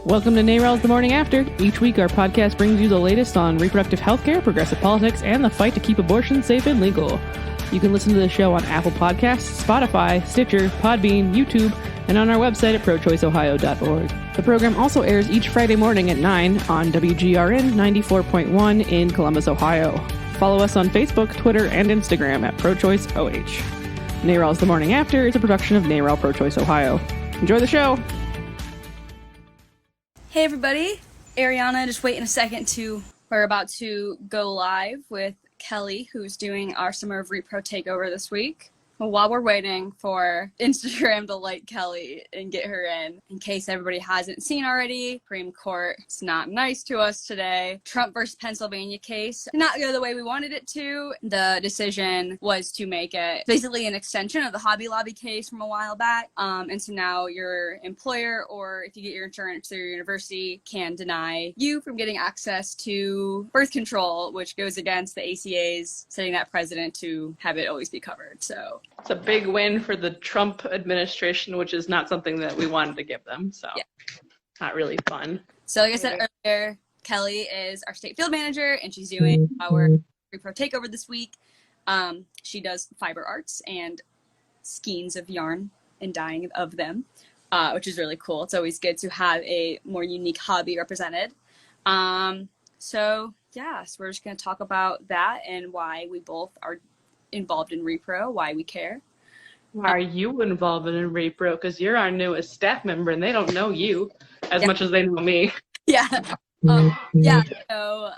Welcome to NARAL's The Morning After. Each week, our podcast brings you the latest on reproductive health care, progressive politics, and the fight to keep abortion safe and legal. You can listen to the show on Apple Podcasts, Spotify, Stitcher, Podbean, YouTube, and on our website at prochoiceohio.org. The program also airs each Friday morning at 9 on WGRN 94.1 in Columbus, Ohio. Follow us on Facebook, Twitter, and Instagram at ProChoiceOH. NARAL's The Morning After is a production of NARAL Pro-Choice Ohio. Enjoy the show! Hey everybody, Ariana, just waiting a second we're about to go live with Kelley, who's doing our Summer of Repro takeover this week. Well, while we're waiting for Instagram to like Kelley and get her in case everybody hasn't seen already, Supreme Court is not nice to us today. Trump versus Pennsylvania case did not go the way we wanted it to. The decision was to make it basically an extension of the Hobby Lobby case from a while back. And so now your employer, or if you get your insurance through your university, can deny you from getting access to birth control, which goes against the ACA's setting that precedent to have it always be covered. So it's a big win for the Trump administration, which is not something that we wanted to give them. So yeah. Not really fun. So like I said earlier, Kelley is our state field manager, and she's doing our Repro takeover this week. She does fiber arts and skeins of yarn and dyeing of them, which is really cool. It's always good to have a more unique hobby represented. So we're just going to talk about that and why we both are involved in Repro, why we care. Why are you involved in Repro? Because you're our newest staff member and they don't know you as much as they know me. Yeah. So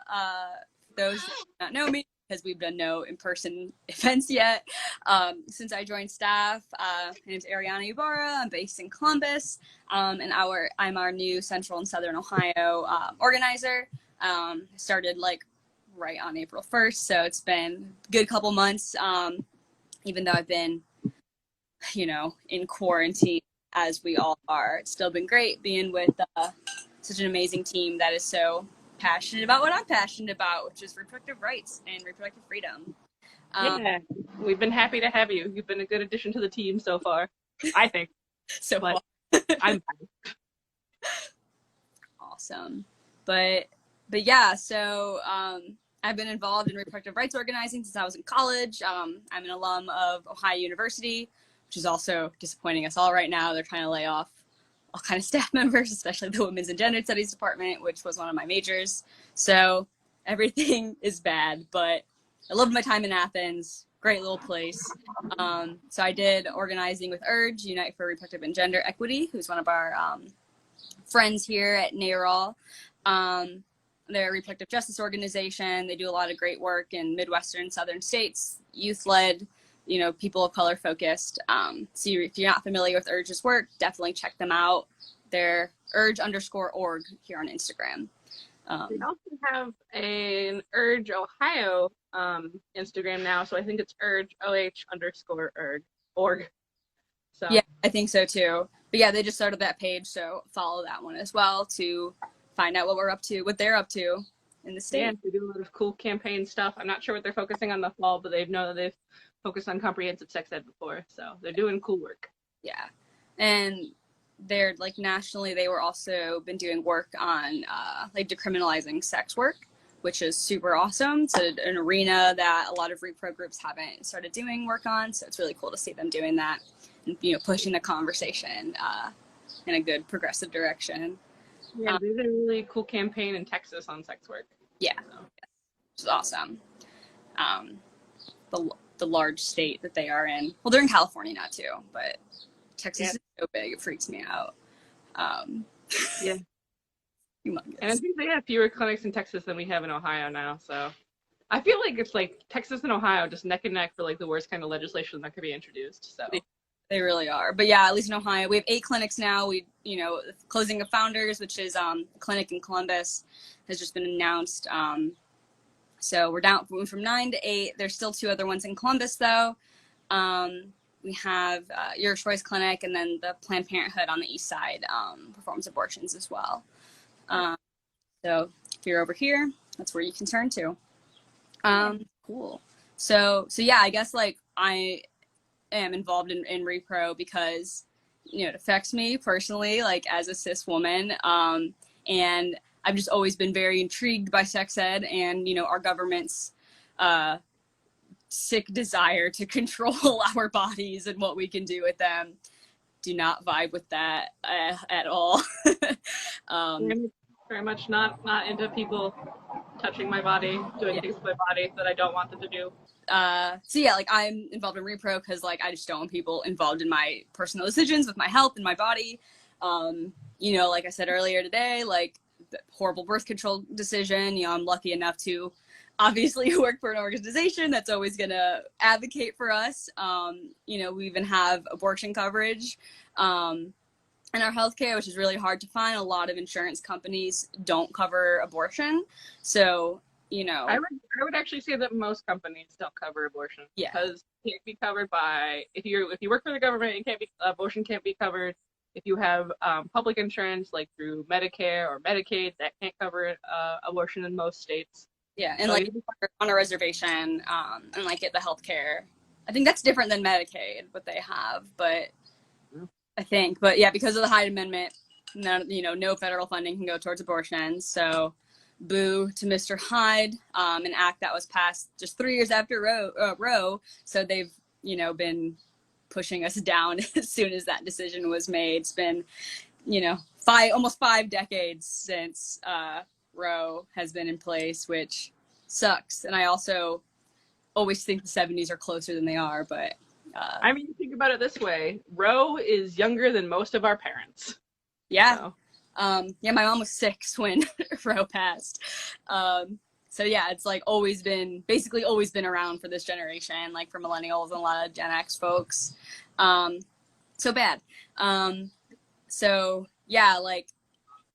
those that do not know me, because we've done no in-person events yet, since I joined staff, my name's Ariana Ibarra. I'm based in Columbus, and I'm our new Central and Southern Ohio organizer. Started right on April 1st, so it's been a good couple months, even though I've been, in quarantine, as we all are. It's still been great being with such an amazing team that is so passionate about what I'm passionate about, which is reproductive rights and reproductive freedom. Yeah, we've been happy to have you. You've been a good addition to the team so far, I think. So far. I'm awesome. But yeah, so I've been involved in reproductive rights organizing since I was in college. I'm an alum of Ohio University, which is also disappointing us all right now. They're trying to lay off all kind of staff members, especially the Women's and Gender Studies department, which was one of my majors. So everything is bad, but I loved my time in Athens. Great little place. So I did organizing with URGE, Unite for Reproductive and Gender Equity, who's one of our friends here at NARAL. They're a reproductive justice organization. They do a lot of great work in Midwestern, Southern states, youth-led, people of color focused. So if you're not familiar with URGE's work, definitely check them out. They're URGE_org here on Instagram. We also have an URGE Ohio Instagram now, so I think it's URGE_org. So yeah, I think so too. But yeah, they just started that page, so follow that one as well to find out what they're up to in the state. Yeah, they do a lot of cool campaign stuff. I'm not sure what they're focusing on the fall, but they've focused on comprehensive sex ed before, so they're doing cool work. Yeah, and they're nationally, they were also been doing work on decriminalizing sex work, which is super awesome. It's an arena that a lot of repro groups haven't started doing work on, so it's really cool to see them doing that and pushing the conversation in a good progressive direction. Yeah, they did a really cool campaign in Texas on sex work. Yeah, which is awesome. The large state that they are in. Well, they're in California now too, but Texas is so big, it freaks me out. Yeah. Humongous. And I think they have fewer clinics in Texas than we have in Ohio now, so I feel like it's Texas and Ohio just neck and neck for the worst kind of legislation that could be introduced. So they really are. But yeah, at least in Ohio, we have 8 clinics now. We, closing of Founders, which is a clinic in Columbus, has just been announced. So we're down from 9 to 8. There's still 2 other ones in Columbus, though. We have Your Choice Clinic, and then the Planned Parenthood on the east side performs abortions as well. So if you're over here, that's where you can turn to. Cool. So yeah, I guess I am involved in REPRO because it affects me personally, like as a cis woman. And I've just always been very intrigued by sex ed and, our government's sick desire to control our bodies and what we can do with them. Do not vibe with that at all. Very much not into people touching my body, doing things with my body that I don't want them to do. So yeah, like I'm involved in REPRO because like I just don't want people involved in my personal decisions with my health and my body. Like I said earlier today, like the horrible birth control decision, I'm lucky enough to obviously work for an organization that's always going to advocate for us. We even have abortion coverage in our healthcare, which is really hard to find. A lot of insurance companies don't cover abortion. So, I would actually say that most companies don't cover abortion because it can't be covered by, if you work for the government, abortion can't be covered. If you have public insurance, like through Medicare or Medicaid, that can't cover abortion in most states. Yeah, and so, like on a reservation and like get the health care. I think that's different than Medicaid, what they have, but I think, but yeah, because of the Hyde Amendment, no federal funding can go towards abortion. So boo to Mr. Hyde, an act that was passed just 3 years after Roe. So they've, been pushing us down as soon as that decision was made. It's been, almost 5 decades since Roe has been in place, which sucks. And I also always think the 70s are closer than they are, but think about it this way. Roe is younger than most of our parents. Yeah. So. My mom was 6 when Roe passed. So yeah, it's like basically always been around for this generation, like for millennials and a lot of Gen X folks. So bad. So yeah, like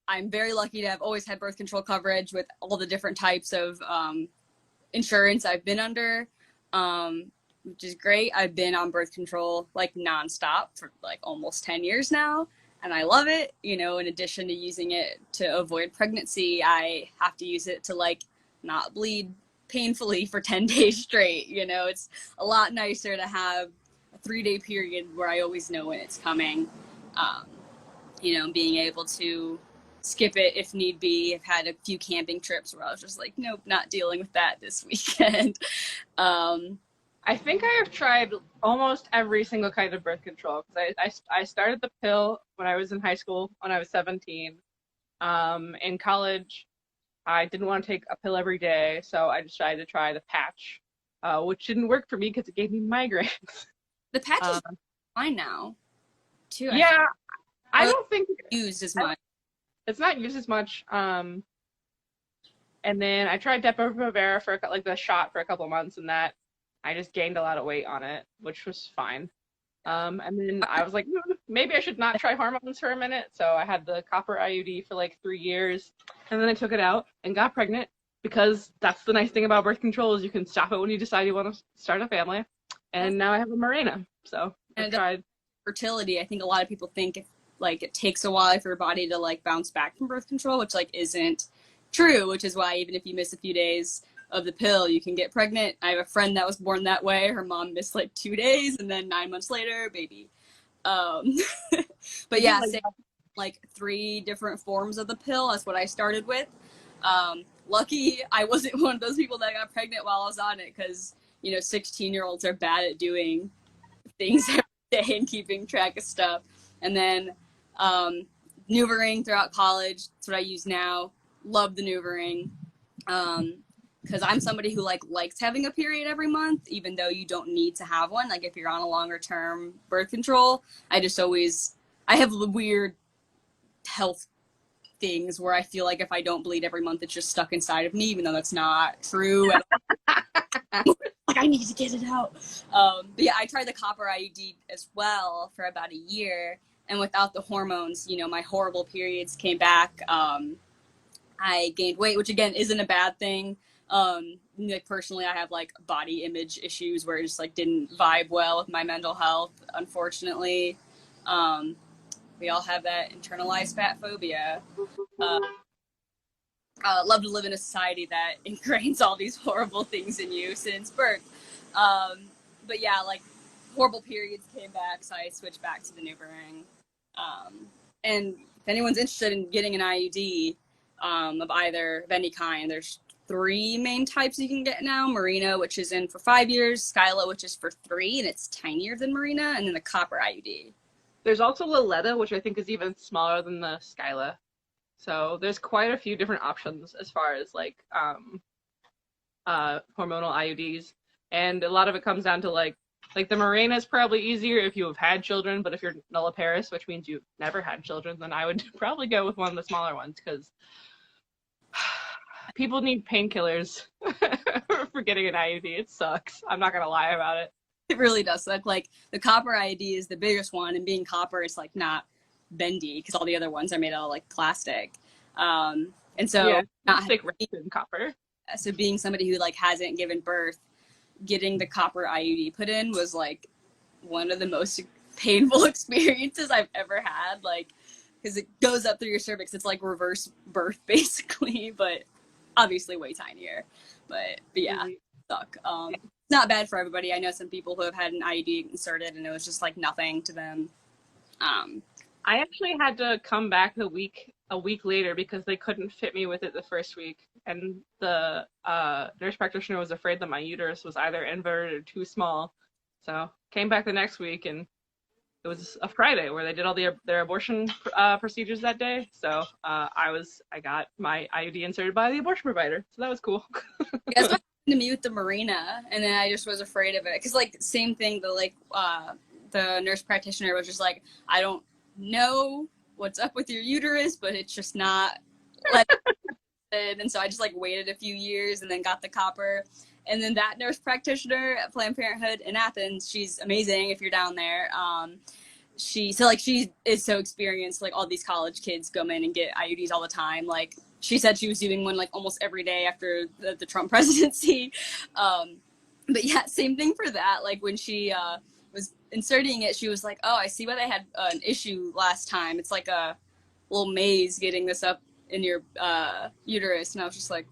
I'm very lucky to have always had birth control coverage with all the different types of insurance I've been under, which is great. I've been on birth control like nonstop for like almost 10 years now, and I love it. In addition to using it to avoid pregnancy, I have to use it to like not bleed painfully for 10 days straight. It's a lot nicer to have a 3-day period where I always know when it's coming. Being able to skip it if need be. I've had a few camping trips where I was just like, nope, not dealing with that this weekend. I think I have tried almost every single kind of birth control because I started the pill when I was in high school when I was 17. In college, I didn't want to take a pill every day, so I decided to try the patch, which didn't work for me because it gave me migraines. The patch is fine now, too. Yeah, I don't think it's used as much. It's not used as much. And then I tried Depo-Provera for like the shot for a couple months, and that I just gained a lot of weight on it, which was fine. And then I was like, maybe I should not try hormones for a minute. So I had the copper IUD for like 3 years, and then I took it out and got pregnant because that's the nice thing about birth control is you can stop it when you decide you want to start a family. And now I have a Mirena. So I tried fertility. I think a lot of people think it takes a while for your body to like bounce back from birth control, which like isn't true, which is why even if you miss a few days of the pill, you can get pregnant. I have a friend that was born that way. Her mom missed like 2 days and then 9 months later, baby. But yeah, like 3 different forms of the pill. That's what I started with. Lucky I wasn't one of those people that got pregnant while I was on it because, 16-year-olds are bad at doing things every day and keeping track of stuff. And then NuvaRing throughout college. That's what I use now. Love the NuvaRing. Because I'm somebody who likes having a period every month, even though you don't need to have one. Like if you're on a longer term birth control, I have weird health things where I feel like if I don't bleed every month, it's just stuck inside of me, even though that's not true. Like I need to get it out. But yeah, I tried the copper IUD as well for about a year, and without the hormones, my horrible periods came back. I gained weight, which again isn't a bad thing. Personally, I have body image issues where it just didn't vibe well with my mental health, unfortunately. We all have that internalized fat phobia. Love to live in a society that ingrains all these horrible things in you since birth. But yeah, horrible periods came back, so I switched back to the NuvaRing. And if anyone's interested in getting an IUD of any kind, there's 3 main types you can get now. Marina, which is in for 5 years, Skyla, which is for 3, and it's tinier than Marina, and then the copper IUD. There's also Loletta, which I think is even smaller than the Skyla. So there's quite a few different options as far as like hormonal IUDs, and a lot of it comes down to like the Mirena is probably easier if you have had children, but if you're nulliparous, which means you've never had children, then I would probably go with one of the smaller ones, because people need painkillers for getting an IUD. It sucks. I'm not gonna lie about it. It really does suck. Like the copper IUD is the biggest one, and being copper is like not bendy because all the other ones are made out of like plastic. And so yeah, not thick in copper. So being somebody who like hasn't given birth, getting the copper IUD put in was like one of the most painful experiences I've ever had. Like, because it goes up through your cervix. It's like reverse birth basically, but obviously way tinier. But yeah, suck. Not bad for everybody. I know some people who have had an IUD inserted and it was just like nothing to them. I actually had to come back a week later because they couldn't fit me with it the first week, and the nurse practitioner was afraid that my uterus was either inverted or too small. So came back the next week, and it was a Friday where they did all their abortion procedures that day. So I got my IUD inserted by the abortion provider. So that was cool. That's what happened to me with the Marina, and then I just was afraid of it because like same thing. The nurse practitioner was just like, I don't know what's up with your uterus, but it's just not and so I just like waited a few years and then got the copper. And then that nurse practitioner at Planned Parenthood in Athens, she's amazing if you're down there. She is so experienced. Like all these college kids come in and get IUDs all the time. Like she said she was doing one like almost every day after the Trump presidency. But yeah, same thing for that. Like when she was inserting it, she was like, oh, I see why they had an issue last time. It's like a little maze getting this up in your uterus. And I was just like,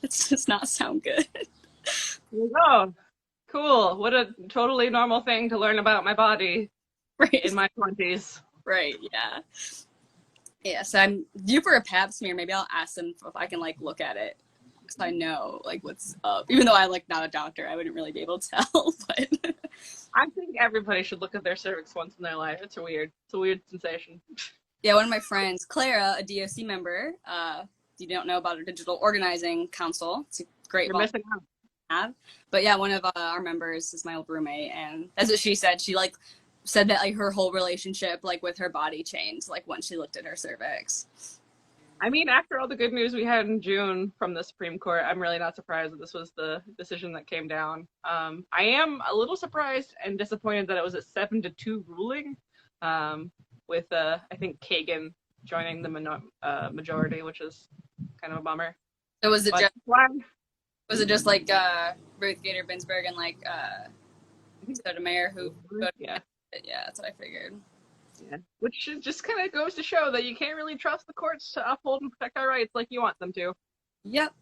it does not sound good. Oh, cool. What a totally normal thing to learn about my body in my 20s. Right, yeah. Yeah, so I'm due for a pap smear. Maybe I'll ask them if I can like look at it, because I know like what's up. Even though I'm like not a doctor, I wouldn't really be able to tell. But I think everybody should look at their cervix once in their life. It's a weird sensation. Yeah, one of my friends, Clara, a DOC member, you don't know about our digital organizing council. It's a great You're missing out. Have. But yeah, one of our members is my old roommate, and that's what she said. She like said that like her whole relationship like with her body changed like once she looked at her cervix. I mean, after all the good news we had in June from the Supreme Court, I'm really not surprised that this was the decision that came down. I am a little surprised and disappointed that it was a 7-2 ruling, with I think Kagan joining the majority, which is kind of a bummer. So was it just like Ruth Gator Ginsburg and like Sotomayor who voted? Yeah. Yeah, that's what I figured. Yeah, which just kind of goes to show that you can't really trust the courts to uphold and protect our rights like you want them to. Yep.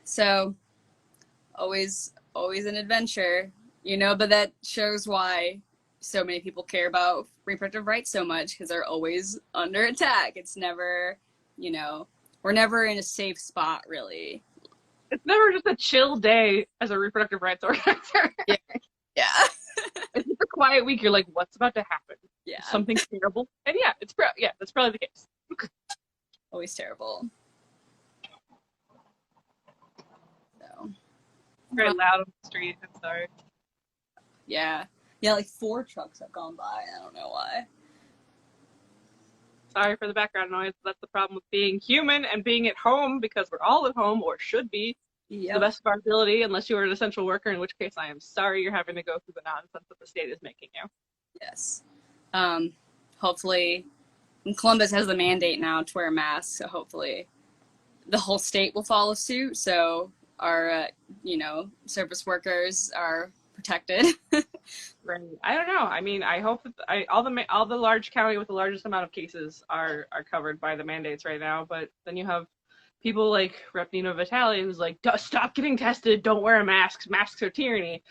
So, always an adventure, but that shows why so many people care about reproductive rights so much, because they're always under attack. It's never, we're never in a safe spot, really. It's never just a chill day as a reproductive rights organizer. Yeah. It's just a quiet week. You're like, what's about to happen? Yeah. Something terrible. And yeah, that's probably the case. Always terrible. So. Very loud on the street. I'm sorry. Yeah. Yeah, like 4 trucks have gone by. I don't know why. Sorry for the background noise. That's the problem with being human and being at home, because we're all at home, or should be. To the best of our ability, unless you are an essential worker, in which case I am sorry you're having to go through the nonsense that the state is making you. Yes. Hopefully, and Columbus has the mandate now to wear masks, so hopefully the whole state will follow suit, so our, service workers are protected. Right. I don't know. I mean, I hope that all the large county with the largest amount of cases are covered by the mandates right now, but then you have people like Rep. Nina Vitale, who's like, stop getting tested, don't wear a mask, masks are tyranny.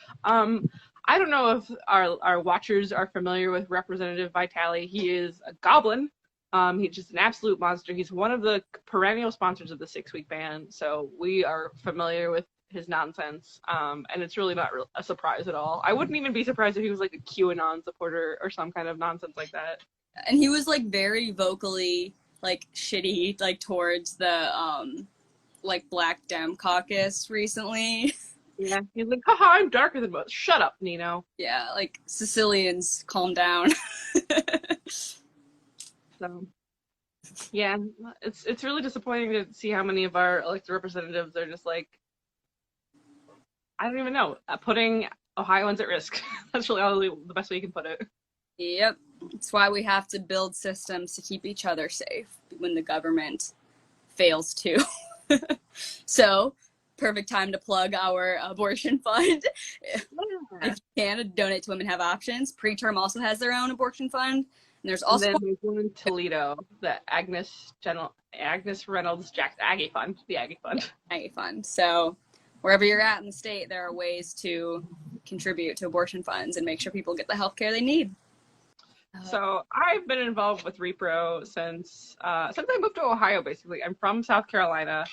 I don't know if our watchers are familiar with Representative Vitale. He is a goblin. He's just an absolute monster. He's one of the perennial sponsors of the 6-week ban, so we are familiar with his nonsense, and it's really not a surprise at all. I wouldn't even be surprised if he was like a QAnon supporter or some kind of nonsense like that. And he was like very vocally like shitty like towards the like Black Dem caucus recently. Yeah, he's like, haha, I'm darker than most. Shut up, Nino. Yeah, like Sicilians, calm down. So, yeah, it's really disappointing to see how many of our elected representatives are just like, I don't even know, putting Ohioans at risk. That's really the best way you can put it. Yep. That's why we have to build systems to keep each other safe when the government fails to. So, perfect time to plug our abortion fund. If you can, donate to Women Have Options. Preterm also has their own abortion fund. And there's also there's one in Toledo, the Agnes Reynolds Jackson Aggie Fund, the Aggie Fund. Aggie Fund. So wherever you're at in the state, there are ways to contribute to abortion funds and make sure people get the health care they need. So I've been involved with REPRO since I moved to Ohio, basically. I'm from South Carolina,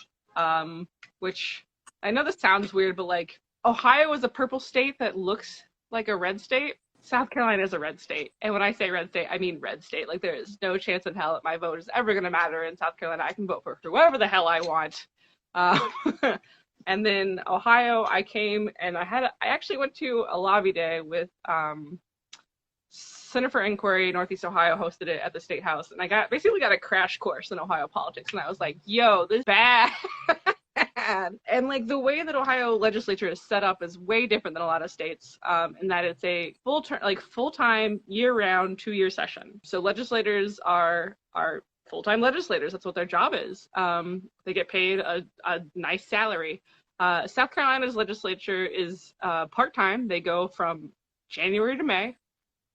which I know this sounds weird, but like Ohio is a purple state that looks like a red state. South Carolina is a red state. And when I say red state, I mean red state. Like there is no chance in hell that my vote is ever going to matter in South Carolina. I can vote for whatever the hell I want. And then Ohio, I came and I actually went to a lobby day with Center for Inquiry, Northeast Ohio hosted it at the Statehouse. And I basically got a crash course in Ohio politics. And I was like, yo, this is bad. And like the way that Ohio legislature is set up is way different than a lot of states, in that it's a full-time year-round 2-year session. So legislators are full-time legislators. That's what their job is. They get paid a nice salary. South Carolina's legislature is part-time. They go from January to May,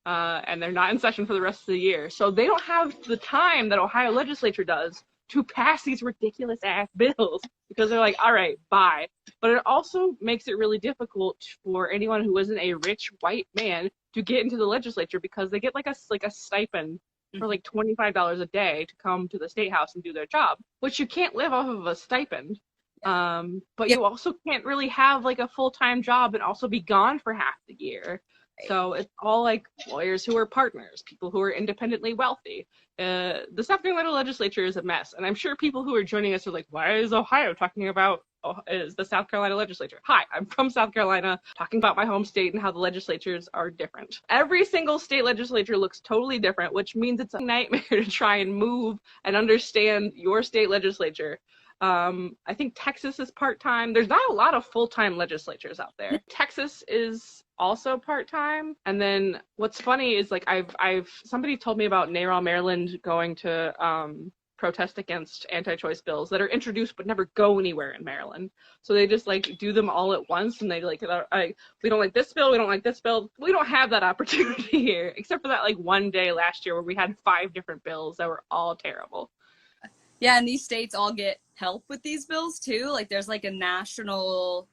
and they're not in session for the rest of the year. So they don't have the time that Ohio legislature does to pass these ridiculous ass bills because they're like, all right, bye. But it also makes it really difficult for anyone who isn't a rich white man to get into the legislature because they get like a stipend for like $25 a day to come to the Statehouse and do their job, which you can't live off of a stipend. But you also can't really have like a full-time job and also be gone for half the year. So it's all like lawyers who are partners, people who are independently wealthy. The South Carolina legislature is a mess. And I'm sure people who are joining us are like, why is Ohio talking about is the South Carolina legislature? Hi, I'm from South Carolina, talking about my home state and how the legislatures are different. Every single state legislature looks totally different, which means it's a nightmare to try and move and understand your state legislature. I think Texas is part-time. There's not a lot of full-time legislatures out there. Texas is also part-time. And then what's funny is like somebody told me about NARAL Maryland going to protest against anti-choice bills that are introduced but never go anywhere in Maryland. So they just like do them all at once, and they like, we don't like this bill, we don't like this bill. We don't have that opportunity here, except for that like one day last year where we had 5 different bills that were all terrible. Yeah, and these states all get help with these bills too. Like there's like a national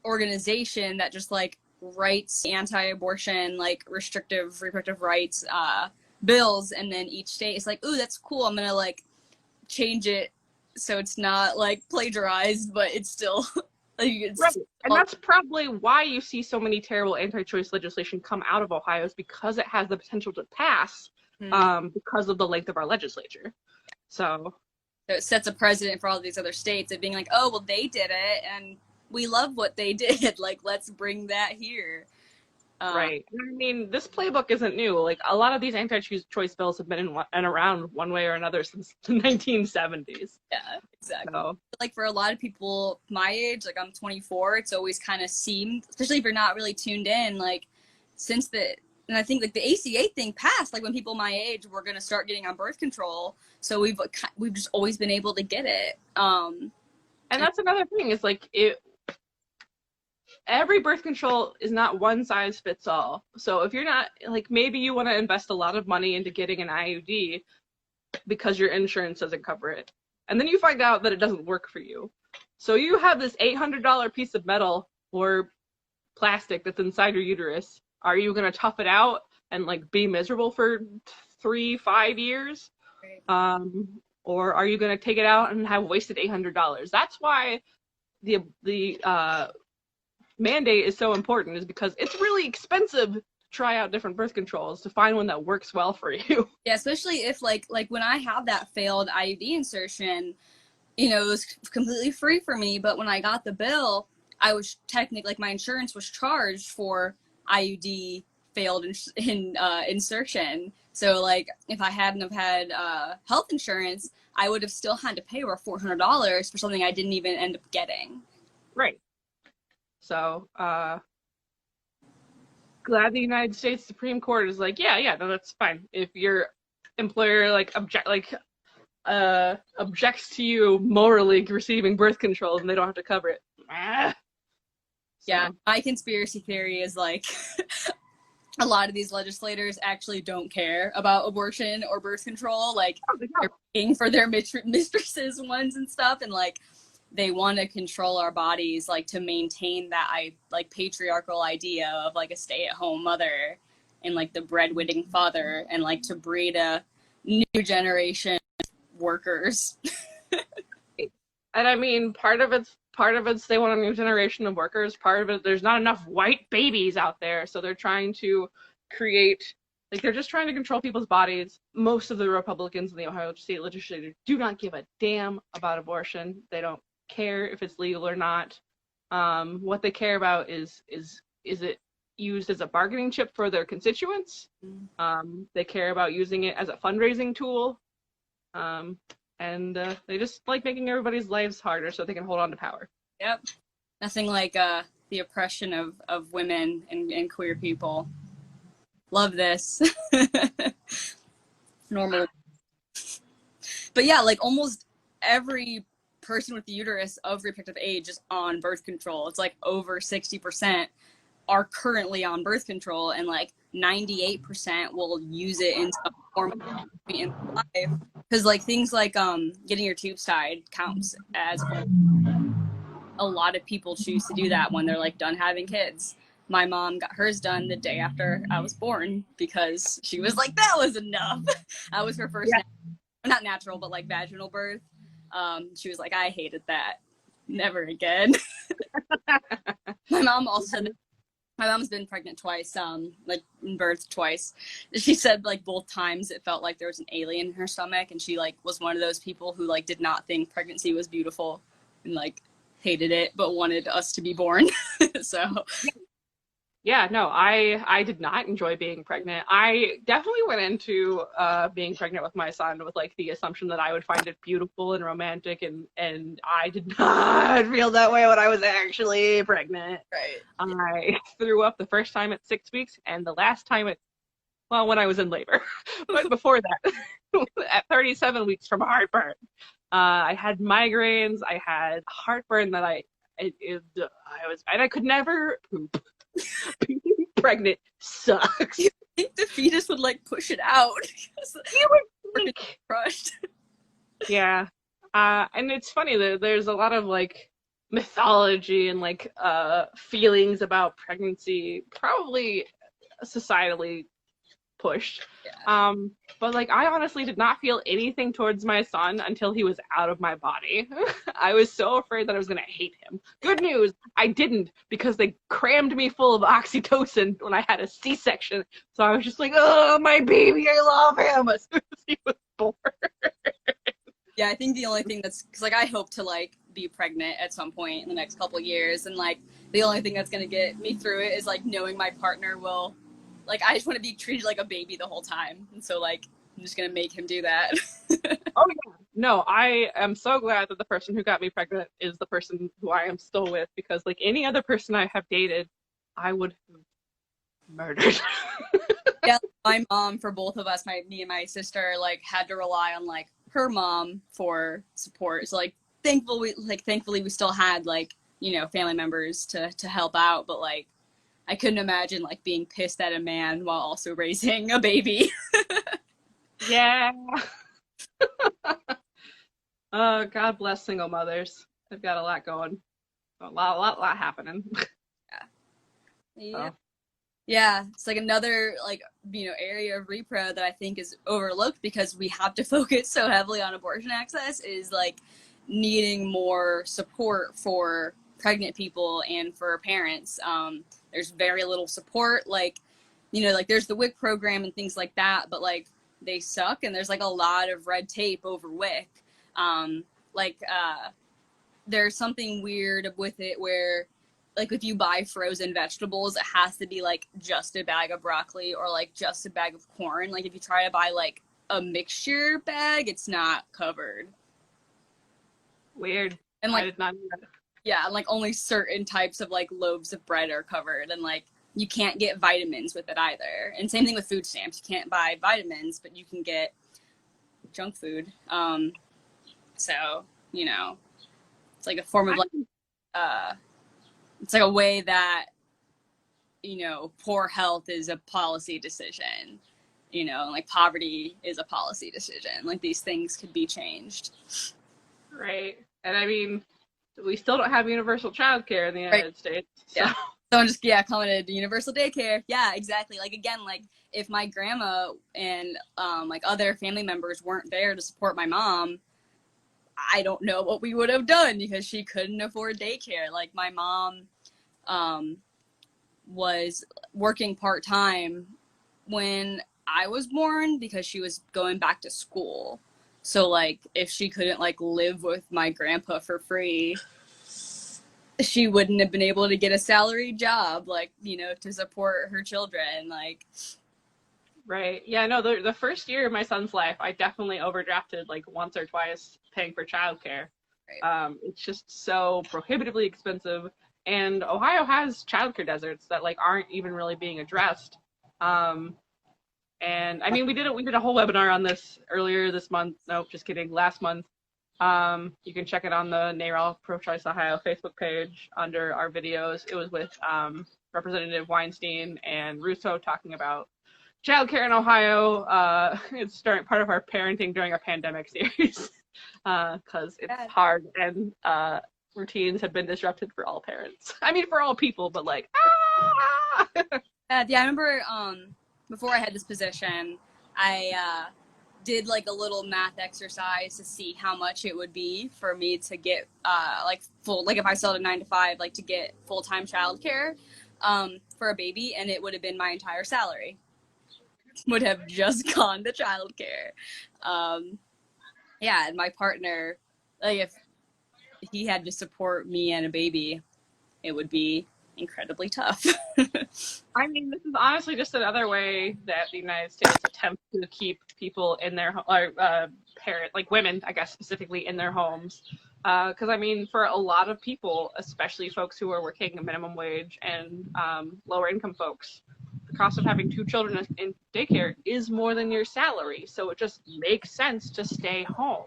organization that just like writes anti-abortion, like restrictive reproductive rights bills, and then each state is like, ooh, that's cool, I'm gonna like change it so it's not like plagiarized, but it's still like it's right. And that's probably why you see so many terrible anti-choice legislation come out of Ohio, is because it has the potential to pass because of the length of our legislature. So it sets a precedent for all these other states of being like, oh, well, they did it, and we love what they did. Like, let's bring that here. Right. I mean, this playbook isn't new. Like, a lot of these anti-choice bills have been around one way or another since the 1970s. Yeah, exactly. So. Like, for a lot of people my age, like, I'm 24, it's always kind of seemed, especially if you're not really tuned in, like, and I think like the ACA thing passed, like when people my age were going to start getting on birth control. So we've just always been able to get it. And that's another thing is like every birth control is not one size fits all. So if you're not like, maybe you want to invest a lot of money into getting an IUD because your insurance doesn't cover it. And then you find out that it doesn't work for you. So you have this $800 piece of metal or plastic that's inside your uterus Are you going to tough it out and like be miserable for 3-5 years? Right. Or are you going to take it out and have wasted $800? That's why the mandate is so important, is because it's really expensive to try out different birth controls to find one that works well for you. Yeah, especially if like when I had that failed IUD insertion, you know, it was completely free for me. But when I got the bill, I was technically, like, my insurance was charged for IUD failed insertion. So like if I hadn't have had health insurance, I would have still had to pay over $400 for something I didn't even end up getting. Right. So, glad the United States Supreme Court is like, yeah, no, that's fine. If your employer objects to you morally receiving birth control, and they don't have to cover it. Yeah, my conspiracy theory is like a lot of these legislators actually don't care about abortion or birth control. Like, they're paying for their mistresses ones and stuff, and like they want to control our bodies, like to maintain that patriarchal idea of like a stay-at-home mother and like the breadwinning father, and like to breed a new generation of workers. And I mean, part of it's they want a new generation of workers. Part of it, there's not enough white babies out there, so they're trying to create, like, they're just trying to control people's bodies. Most of the Republicans in the Ohio State Legislature do not give a damn about abortion. They don't care if it's legal or not. What they care about is it used as a bargaining chip for their constituents. They care about using it as a fundraising tool. And they just like making everybody's lives harder so they can hold on to power. Yep. Nothing like the oppression of women and queer people. Love this. Normal. But yeah, like almost every person with the uterus of reproductive age is on birth control. It's like over 60% are currently on birth control, and like 98% will use it in some form in life. Because like things like getting your tubes tied counts as a lot of people choose to do that when they're like done having kids. My mom got hers done the day after I was born because she was like, that was enough. That was her first, not natural, but like vaginal birth. She was like, I hated that. Never again. My mom also said that my mom's been pregnant twice, like birthed twice. She said like both times it felt like there was an alien in her stomach, and she like was one of those people who like did not think pregnancy was beautiful and like hated it but wanted us to be born. So yeah, no, I did not enjoy being pregnant. I definitely went into being pregnant with my son with like the assumption that I would find it beautiful and romantic, and I did not feel that way when I was actually pregnant. right. I threw up the first time at 6 weeks, and the last time when I was in labor. But before that, at 37 weeks from heartburn. I had migraines. I had heartburn that I could never poop. Being pregnant sucks. You think the fetus would like push it out? You would think. Crushed. Yeah. And it's funny that there's a lot of like mythology and like feelings about pregnancy, probably societally pushed. Yeah. But like I honestly did not feel anything towards my son until he was out of my body. I was so afraid that I was gonna hate him. Good news, I didn't, because they crammed me full of oxytocin when I had a C-section. So I was just like, oh, my baby, I love him, as soon as he was born. Yeah, I think the only thing that's, because like I hope to like be pregnant at some point in the next couple of years, and like the only thing that's gonna get me through it is like knowing my partner will, like, I just want to be treated like a baby the whole time. And so, like, I'm just going to make him do that. Oh, yeah. No, I am so glad that the person who got me pregnant is the person who I am still with, because, like, any other person I have dated, I would have murdered. Yeah, my mom, for both of us, me and my sister, like, had to rely on, like, her mom for support. So, like, thankfully we still had, like, you know, family members to help out. But, like, I couldn't imagine like being pissed at a man while also raising a baby. Yeah. God bless single mothers. They've got a lot going. A lot happening. Yeah. Yeah. So. Yeah, it's like another like area of repro that I think is overlooked because we have to focus so heavily on abortion access is like needing more support for pregnant people and for parents. There's very little support, like like there's the WIC program and things like that, but like they suck, and there's like a lot of red tape over WIC. Like there's something weird with it where like if you buy frozen vegetables, it has to be like just a bag of broccoli or like just a bag of corn. Like if you try to buy like a mixture bag, it's not covered. Weird. And like, I did not know that. Yeah, and like only certain types of like loaves of bread are covered, and like you can't get vitamins with it either. And same thing with food stamps. You can't buy vitamins, but you can get junk food. So, it's like a form of like it's like a way that poor health is a policy decision, like poverty is a policy decision. Like these things could be changed. Right. And I mean, we still don't have universal childcare in the United States. So. Yeah. Someone just commented universal daycare. Yeah, exactly. Like again, like if my grandma and like other family members weren't there to support my mom, I don't know what we would have done because she couldn't afford daycare. Like my mom was working part-time when I was born because she was going back to school. So like if she couldn't like live with my grandpa for free, she wouldn't have been able to get a salary job, like, to support her children. Like, right. Yeah, no, the first year of my son's life, I definitely overdrafted like once or twice paying for childcare. Right. It's just so prohibitively expensive. And Ohio has childcare deserts that like aren't even really being addressed. And I mean, we did a whole webinar on this earlier this month. Nope, just kidding. Last month. You can check it on the NARAL Pro-Choice Ohio Facebook page under our videos. It was with Representative Weinstein and Russo talking about childcare in Ohio. It's part of our parenting during our pandemic series because it's hard and routines have been disrupted for all parents. I mean, for all people, but like, Yeah, I remember before I had this position, I did like a little math exercise to see how much it would be for me to get like if I still had a 9 to 5, like to get full-time childcare for a baby, and it would have been my entire salary. Would have just gone to childcare. Yeah, and my partner, like if he had to support me and a baby, it would be incredibly tough. I mean, this is honestly just another way that the United States attempts to keep people in their like women, I guess specifically, in their homes. Because I mean, for a lot of people, especially folks who are working a minimum wage and lower income folks, the cost of having 2 children in daycare is more than your salary. So it just makes sense to stay home,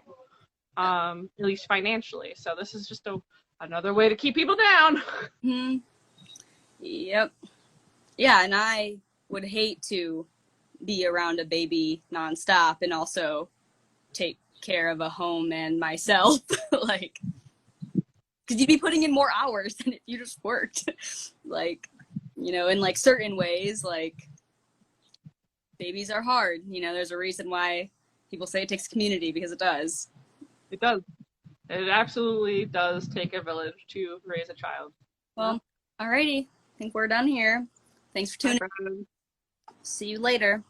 at least financially. So this is just another way to keep people down. Mm-hmm. Yep. Yeah, and I would hate to be around a baby nonstop and also take care of a home and myself, like, because you'd be putting in more hours than if you just worked. Like, in like certain ways, like babies are hard. There's a reason why people say it takes community, because it does. It does. It absolutely does take a village to raise a child. Well, alrighty. I think we're done here. Thanks for tuning in. See you later.